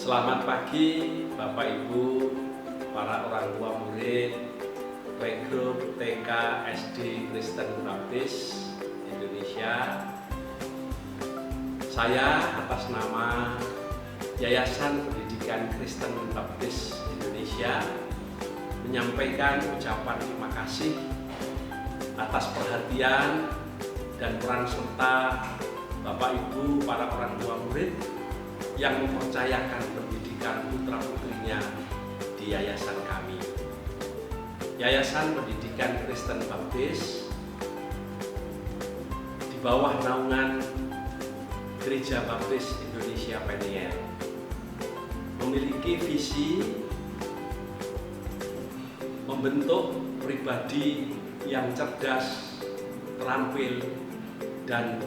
Selamat pagi Bapak Ibu, para orang tua murid, playgroup TK SD Kristen Baptis Indonesia. Saya atas nama Yayasan Pendidikan Kristen Baptis Indonesia menyampaikan ucapan terima kasih atas perhatian dan peran serta Bapak Ibu para orang tua murid yang mempercayakan pendidikan putra-putrinya di yayasan kami. Yayasan Pendidikan Kristen Baptis di bawah naungan Gereja Baptis Indonesia Peniel memiliki visi membentuk pribadi yang cerdas, terampil, dan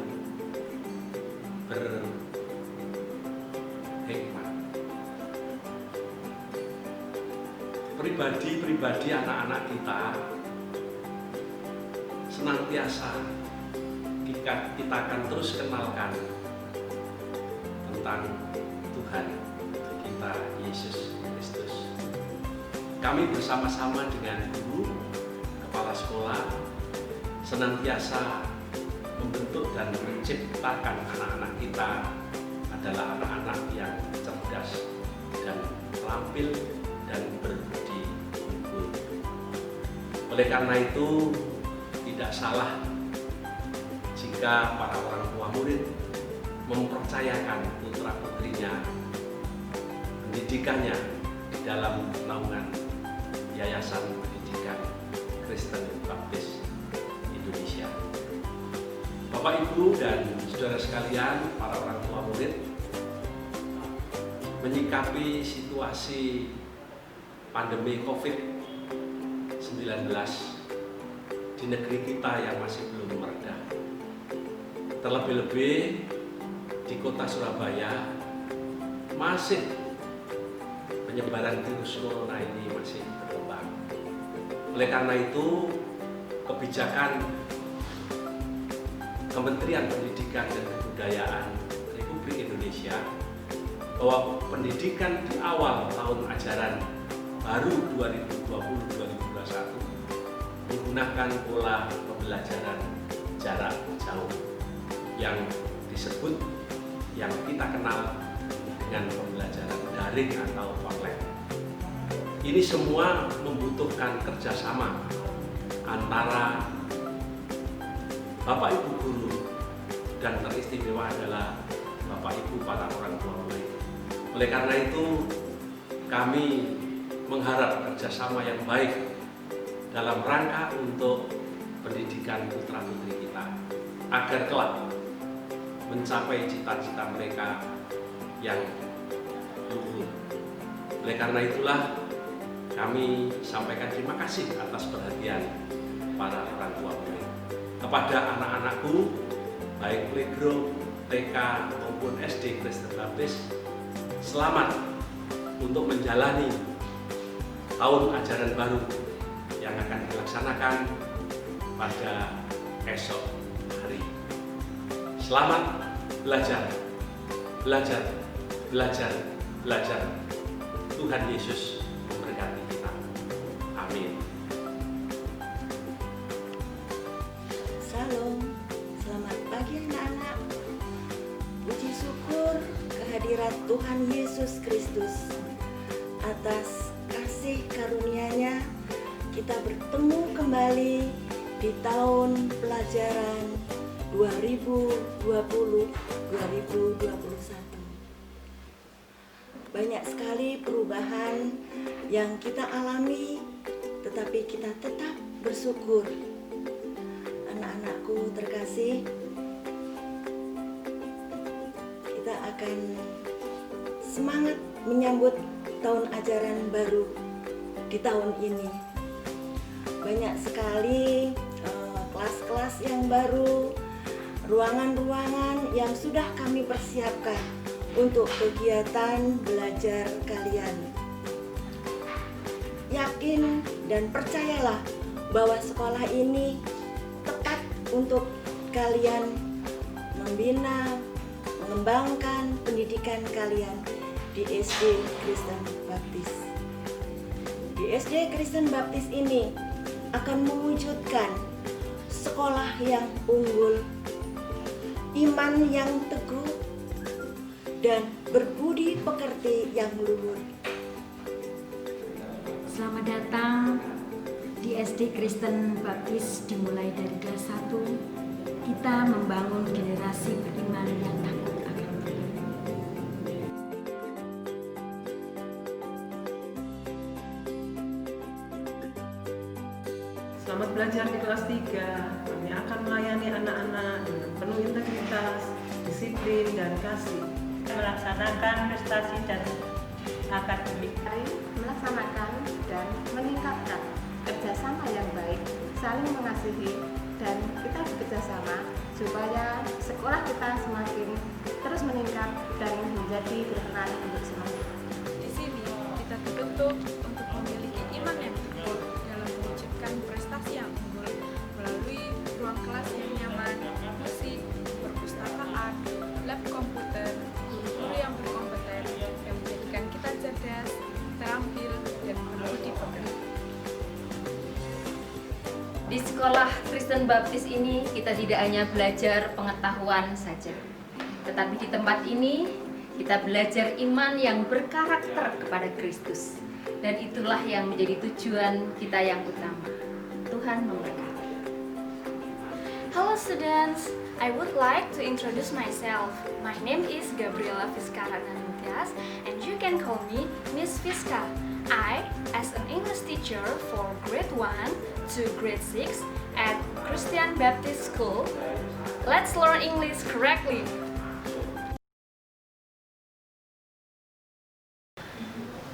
berhikmat. Pribadi-pribadi anak-anak kita senantiasa kita akan terus kenalkan tentang Tuhan kita, Yesus Kristus. Kami bersama-sama dengan guru, kepala sekolah, senantiasa membentuk dan menciptakan anak-anak kita adalah anak-anak yang cerdas dan terampil dan berbudi unggul. Oleh karena itu, tidak salah jika para orang tua murid mempercayakan putra-putrinya pendidikannya di dalam naungan Yayasan Pendidikan Kristen Baptis Indonesia. Bapak, Ibu, dan saudara sekalian, para orang tua murid, menyikapi situasi pandemi COVID-19 di negeri kita yang masih belum mereda. Terlebih-lebih di kota Surabaya masih penyebaran virus corona ini masih berkembang. Oleh karena itu, kebijakan Kementerian Pendidikan dan Kebudayaan Republik Indonesia bahwa pendidikan di awal tahun ajaran baru 2020-2021 menggunakan pola pembelajaran jarak jauh yang disebut, yang kita kenal dengan pembelajaran daring atau online. Ini semua membutuhkan kerjasama antara Bapak Ibu guru dan teristimewa adalah Bapak Ibu para orang tua murid. Oleh karena itu, kami mengharap kerjasama yang baik dalam rangka untuk pendidikan putra-putri kita agar kelak mencapai cita-cita mereka yang luhur. Oleh karena itulah kami sampaikan terima kasih atas perhatian para orang tua murid kepada anak-anakku, baik playgroup, TK maupun SD Kristen Baptis. Selamat untuk menjalani tahun ajaran baru yang akan dilaksanakan pada esok hari. Selamat belajar, belajar, belajar, belajar. Tuhan Yesus memberkati kita. Amin. Salam, selamat pagi anak-anak. Puji syukur kehadirat Tuhan Yesus Kristus. Atas kasih karunia-Nya kita bertemu kembali di tahun pelajaran 2020-2021. Banyak sekali perubahan yang kita alami, tetapi kita tetap bersyukur. Anak-anakku terkasih, kita akan semangat menyambut tahun ajaran baru di tahun ini. Banyak sekali kelas-kelas yang baru, ruangan-ruangan yang sudah kami persiapkan untuk kegiatan belajar kalian. Yakin dan percayalah bahwa sekolah ini tepat untuk kalian membina, mengembangkan pendidikan kalian di SD Kristen Baptis. Di SD Kristen Baptis ini akan mewujudkan sekolah yang unggul, iman yang teguh, dan berbudi pekerti yang luhur. Selamat datang di SD Kristen Baptis. Dimulai dari kelas 1, kita membangun generasi beriman yang takut akan Tuhan. Selamat belajar di kelas 3. Kami akan melayani anak-anak dengan penuh integritas, disiplin, dan kasih. Melaksanakan prestasi dan akademik. Melaksanakan dan meningkatkan kerjasama yang baik, saling mengasihi, dan kita bekerjasama supaya sekolah kita semakin terus meningkat dan menjadi berkenan untuk semuanya. Di sini kita dituntut untuk memiliki iman yang teguh dalam mewujudkan prestasi yang unggul melalui ruang kelas yang nyaman, musik, perpustakaan, lab komputer, guru-guru yang berkompeten yang menjadikan kita cerdas, terampil, dan berbudi pekerti. Di sekolah Kristen Baptis ini kita tidak hanya belajar pengetahuan saja, tetapi di tempat ini kita belajar iman yang berkarakter kepada Kristus, dan itulah yang menjadi tujuan kita yang utama. Tuhan memberkati. Hello students, I would like to introduce myself. My name is Gabriela Fiskara Nanutias and you can call me Miss Fiska. I, as an English teacher for grade 1 to grade 6 at Christian Baptist School, let's learn English correctly.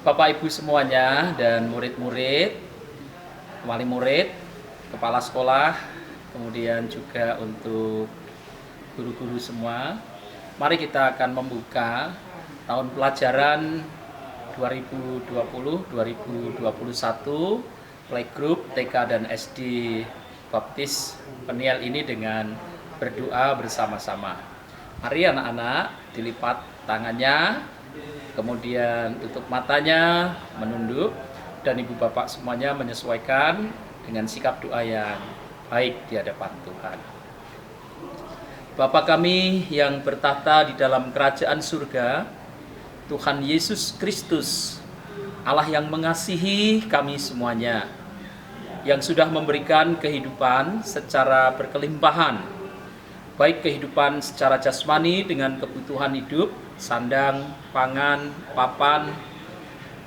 Bapak Ibu semuanya dan murid-murid, wali murid, kepala sekolah, kemudian juga untuk guru-guru semua, mari kita akan membuka tahun pelajaran 2020-2021 Playgroup TK dan SD Baptis Peniel ini dengan berdoa bersama-sama. Mari anak-anak dilipat tangannya, kemudian tutup matanya, menunduk, dan ibu bapak semuanya menyesuaikan dengan sikap doa yang baik di hadapan Tuhan. Bapa kami yang bertahta di dalam kerajaan surga, Tuhan Yesus Kristus, Allah yang mengasihi kami semuanya, yang sudah memberikan kehidupan secara berkelimpahan, baik kehidupan secara jasmani dengan kebutuhan hidup, sandang, pangan, papan,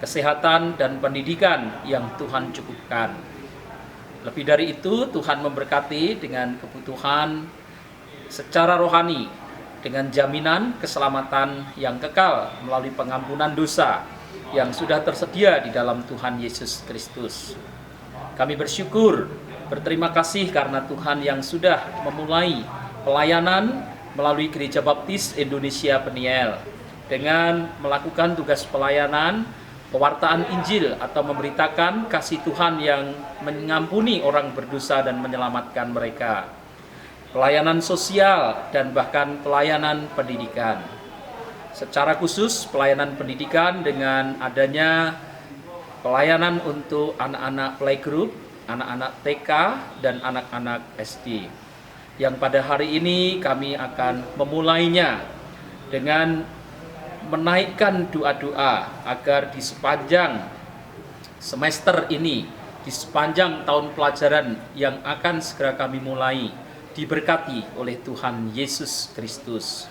kesehatan, dan pendidikan yang Tuhan cukupkan. Lebih dari itu, Tuhan memberkati dengan kebutuhan secara rohani, dengan jaminan keselamatan yang kekal melalui pengampunan dosa yang sudah tersedia di dalam Tuhan Yesus Kristus. Kami bersyukur, berterima kasih karena Tuhan yang sudah memulai pelayanan melalui Gereja Baptis Indonesia Peniel dengan melakukan tugas pelayanan, pewartaan Injil atau memberitakan kasih Tuhan yang mengampuni orang berdosa dan menyelamatkan mereka, pelayanan sosial, dan bahkan pelayanan pendidikan. Secara khusus pelayanan pendidikan dengan adanya pelayanan untuk anak-anak playgroup, anak-anak TK, dan anak-anak SD. Yang pada hari ini kami akan memulainya dengan menaikkan doa-doa agar di sepanjang semester ini, di sepanjang tahun pelajaran yang akan segera kami mulai, diberkati oleh Tuhan Yesus Kristus.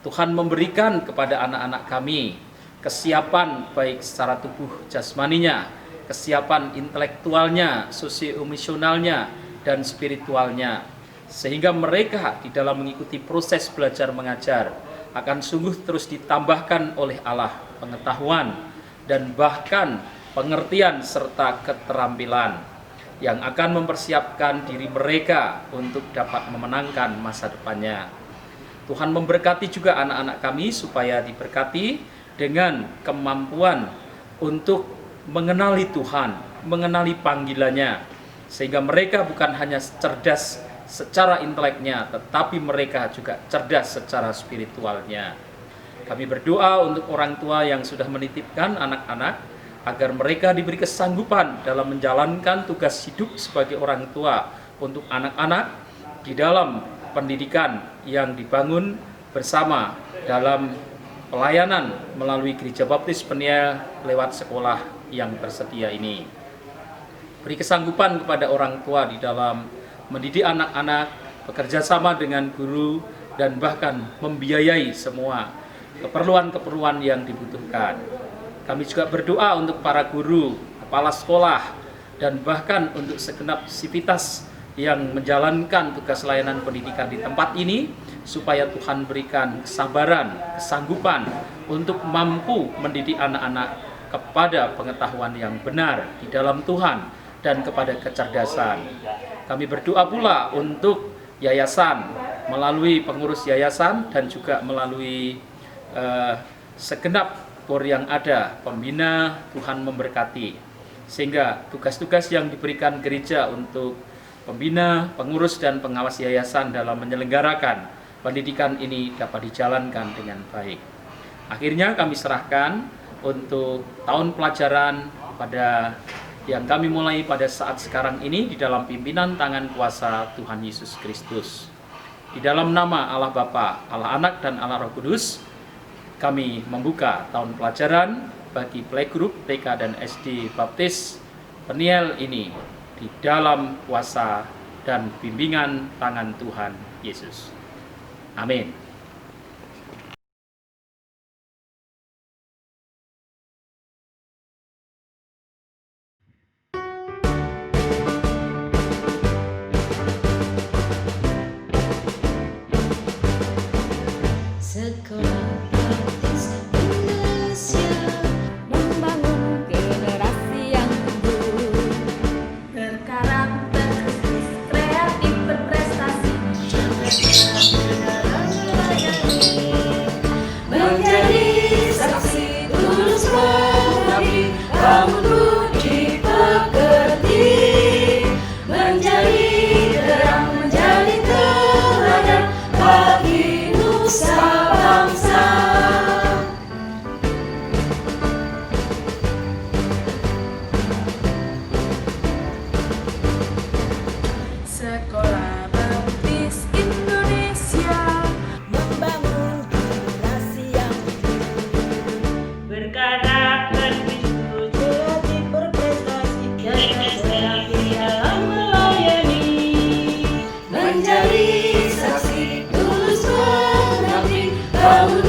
Tuhan memberikan kepada anak-anak kami kesiapan baik secara tubuh jasmaninya, kesiapan intelektualnya, sosio-emosionalnya, dan spiritualnya, sehingga mereka di dalam mengikuti proses belajar mengajar akan sungguh terus ditambahkan oleh Allah pengetahuan dan bahkan pengertian serta keterampilan yang akan mempersiapkan diri mereka untuk dapat memenangkan masa depannya. Tuhan memberkati juga anak-anak kami supaya diberkati dengan kemampuan untuk mengenali Tuhan, mengenali panggilannya, sehingga mereka bukan hanya cerdas secara inteleknya, tetapi mereka juga cerdas secara spiritualnya. Kami berdoa untuk orang tua yang sudah menitipkan anak-anak agar mereka diberi kesanggupan dalam menjalankan tugas hidup sebagai orang tua untuk anak-anak di dalam pendidikan yang dibangun bersama dalam pelayanan melalui Gereja Baptis Peniel lewat sekolah yang tersedia ini. Beri kesanggupan kepada orang tua di dalam mendidik anak-anak, bekerja sama dengan guru, dan bahkan membiayai semua keperluan-keperluan yang dibutuhkan. Kami juga berdoa untuk para guru, kepala sekolah, dan bahkan untuk segenap sivitas yang menjalankan tugas layanan pendidikan di tempat ini, supaya Tuhan berikan kesabaran, kesanggupan untuk mampu mendidik anak-anak kepada pengetahuan yang benar di dalam Tuhan dan kepada kecerdasan. Kami berdoa pula untuk yayasan, melalui pengurus yayasan dan juga melalui segenap KOR yang ada, pembina, Tuhan memberkati, sehingga tugas-tugas yang diberikan gereja untuk pembina, pengurus, dan pengawas yayasan dalam menyelenggarakan pendidikan ini dapat dijalankan dengan baik. Akhirnya kami serahkan untuk tahun pelajaran yang kami mulai pada saat sekarang ini di dalam pimpinan tangan kuasa Tuhan Yesus Kristus. Di dalam nama Allah Bapa, Allah Anak, dan Allah Roh Kudus, kami membuka tahun pelajaran bagi playgroup TK dan SD Baptis Peniel ini di dalam kuasa dan bimbingan tangan Tuhan Yesus. Amin. Sekolah Baptis Indonesia membangun generasi yang unggul, berkarakter, kreatif, berprestasi, dalam melayani, menjadi saksi tulus mengabdi, bangun budi pekerti, menjadi terang, menjadi teladan bagi nusa bangsa. Sekolah Baptis Indonesia membangun generasi yang berkarakter Kristus, kreatif, berprestasi, dalam melayani, Menjadi saksi tulus mengabdi, bangun